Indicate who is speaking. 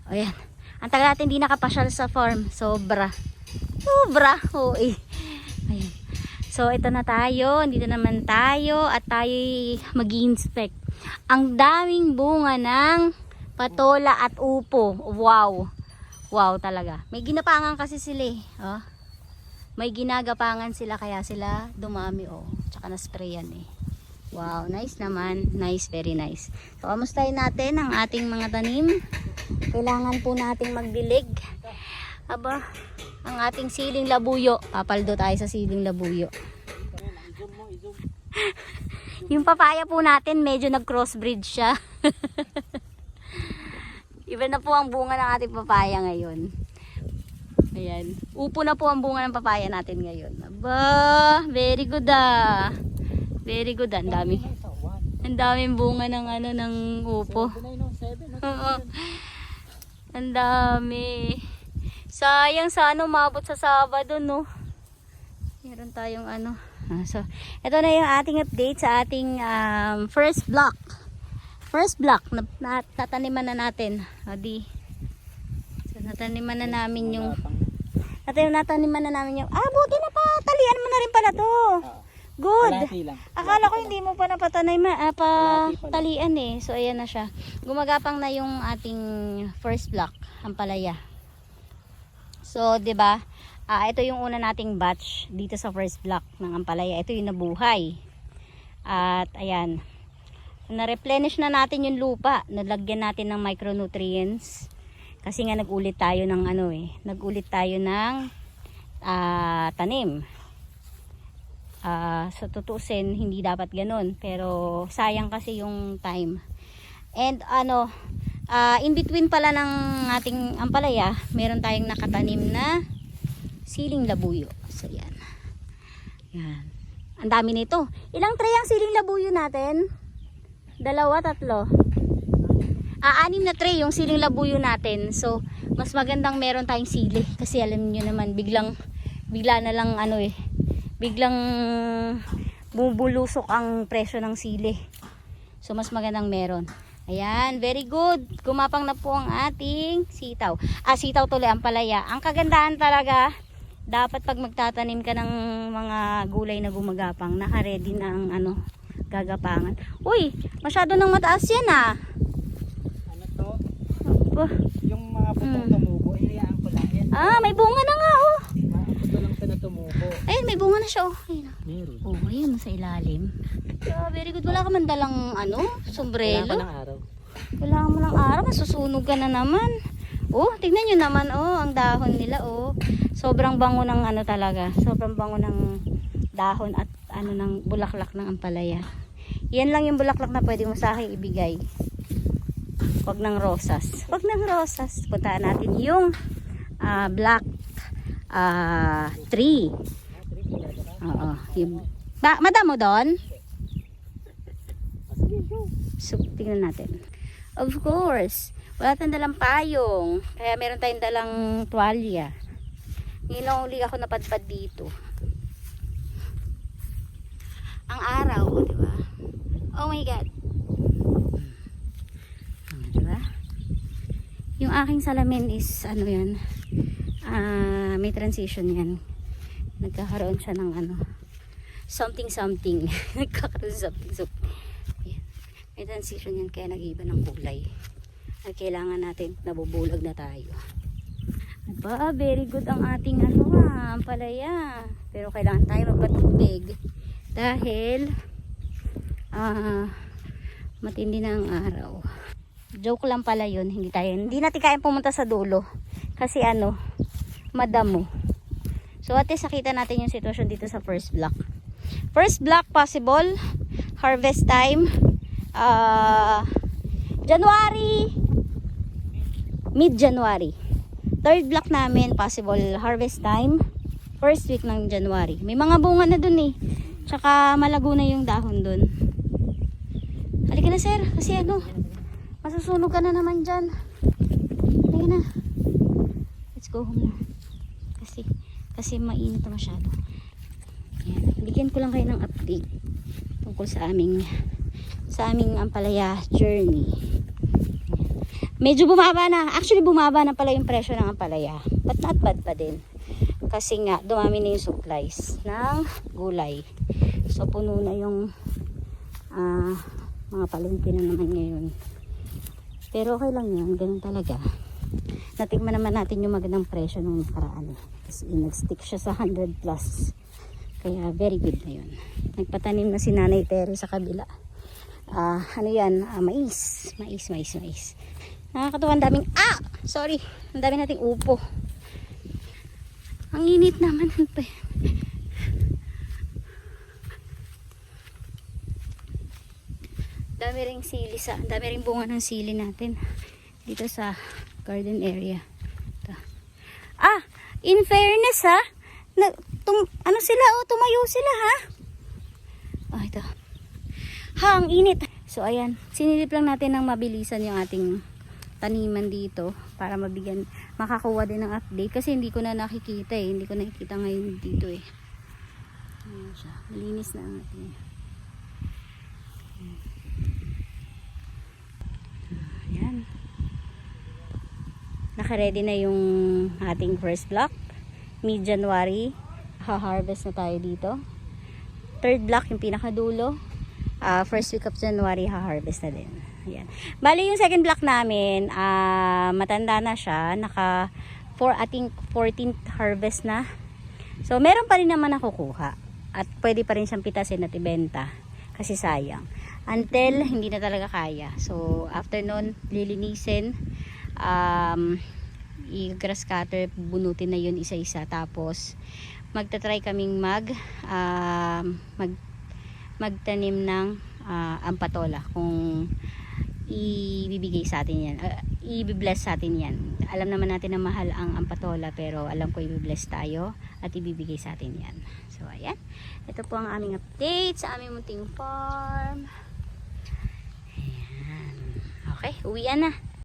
Speaker 1: Ayan. Ang tagal natin hindi nakapasyal sa farm. Sobra. Oo eh. Ayan. So ito na tayo. Dito naman tayo. At tayo mag-inspect. Ang daming bunga ng patola at upo. Wow. Wow talaga. May ginapangan kasi sila eh. Oh. May ginagapangan sila kaya sila dumami oh. Tsaka na-sprayan eh. Wow, nice naman. Nice, very nice. So, kamustahin natin ang ating mga tanim. Kailangan po nating magdilig. Aba, ang ating siling labuyo. Papaldo tayo sa siling labuyo. Yung papaya po natin, medyo nag-crossbreed siya. Iba na po ang bunga ng ating papaya ngayon. Ayan. Upo na po ang bunga ng papaya natin ngayon. Aba, very good ah. Very good. Ang dami. Ang daming bunga ng ano ng upo. Oo. Ang dami. Sayang sana umabot sa Sabado no. Meron tayong ano. So, ito na yung ating update sa ating first block. First block na tataniman na natin. Adi. So, nataniman na namin yung nataniman na namin yung buti na pa. Talian mo na rin pala to. Good. Akala ko hindi mo pa napatanay patalian eh. So ayan na siya. Gumagapang na yung ating first block, ampalaya. So 'di ba? Ito yung una nating batch dito sa first block ng ampalaya. Ito yung nabuhay. At ayan. Na-replenish na natin yung lupa. Nalagyan natin ng micronutrients. Kasi nga nag-ulit tayo ng ano eh. Nag-ulit tayo ng tanim. Sa tutusin hindi dapat ganun pero sayang kasi yung time and in between pala ng ating ampalaya meron tayong nakatanim na siling labuyo. So yan, ang dami nito. Ilang tray ang siling labuyo natin? 2, 3 6 na tray yung siling labuyo natin. So mas magandang meron tayong sili kasi alam niyo naman bigla na lang biglang bubulusok ang presyo ng sili. So mas magandang meron. Ayan, very good. Gumapang na po ang ating sitaw. Sitaw tuloy ang palaya. Ang kagandahan talaga, dapat pag magtatanim ka ng mga gulay na gumagapang, naka-ready na ang gagapangan. Uy, masyado nang mataas yan ah.
Speaker 2: Ano to? Yung mga putong tumubo, iniyaan ko lang yan.
Speaker 1: May bunga na nga oh.
Speaker 2: Tumubo.
Speaker 1: Ayun, may bunga na siya oh. Ayun.
Speaker 2: Meron.
Speaker 1: Oh, ayun sa ilalim. Very good. Wala ka man dalang sombrero.
Speaker 2: Wala ka ng araw.
Speaker 1: Kailangan mo ng araw, masusunog ka na naman. Oh, tignan nyo naman ang dahon nila oh. Sobrang bango ng talaga. Sobrang bango ng dahon at ng bulaklak ng ampalaya. Yan lang yung bulaklak na pwede mo sa akin ibigay. Wag ng rosas. Wag ng rosas. Puntaan natin yung black tree. Oo. Madamo doon? So, tingnan natin. Of course. Wala tayong dalang payong. Kaya meron tayong dalang tuwalya. Ngayon lang uli ako napadpad dito. Ang araw, diba? Oh my God. Diba? Yung aking salamin is yan. May transition yan. Nagkakaroon siya ng something nagkakaroon something ayan. May transition yan kaya nag-iba ng kulay at kailangan natin nabubulag na tayo. Aba, very good ang ating ampalaya, pero kailangan tayo magpatubig dahil matindi na ang araw. Joke lang pala yun. Hindi natin kayang pumunta sa dulo kasi madamo. So at least nakita natin yung sitwasyon dito sa first block. First block possible harvest time January, mid-January. Third block namin possible harvest time first week ng January. May mga bunga na dun eh. Tsaka malago na yung dahon dun. Halika na sir kasi masusunog ka na naman dyan. Halika na. Let's go home na. Kasi mainit na masyado. Ayan. Bigyan ko lang kayo ng update tungkol sa aming ampalaya journey. Ayan. medyo bumaba na. Actually, bumaba na pala yung presyo ng ampalaya. But not bad pa din. Kasi nga, dumami na yung supplies ng gulay. So, puno na yung mga palengke na naman ngayon. Pero okay lang yun. Ganun talaga. Natikman naman natin yung magandang presyo nung nakaraan. Kasi nag-stick siya sa 100 plus. Kaya very good na yun. Nagpatanim na si Nanay Terry sa kabila. Ano yan? Mais. Nakakatuwa, ang daming, sorry. Ang dami nating upo. Ang init naman. Dami ring sili dami ring bunga ng sili natin dito sa garden area. Ito. In fairness ano sila, tumayo sila ha. Ito. Ang init. So ayan, sinilip lang natin ng mabilisan yung ating taniman dito para makakuha din ng update kasi hindi ko na nakikita hindi ko nakikita ngayon dito Ayan siya, malinis na ang ating. Ayan. Naka-ready na yung ating first block. Mid-January, ha-harvest na tayo dito. Third block, yung pinakadulo. First week of January, ha-harvest na din. Ayan. Bali yung second block namin, matanda na siya. I think 14th harvest na. So, meron pa rin naman nakukuha. At pwede pa rin siyang pitasin at ibenta. Kasi sayang. Until hindi na talaga kaya. So, after nun, lilinisin. I-grass cutter, bunutin na yun isa-isa. Tapos, magta-try kaming magtanim ng ampatola. Kung ibibigay sa atin yan. I-bless sa atin yan. Alam naman natin na mahal ang ampatola. Pero alam ko i-bless tayo. At ibibigay sa atin yan. So, ayan. Ito po ang aming update sa aming munting farm. Ayan. Okay, uwian na.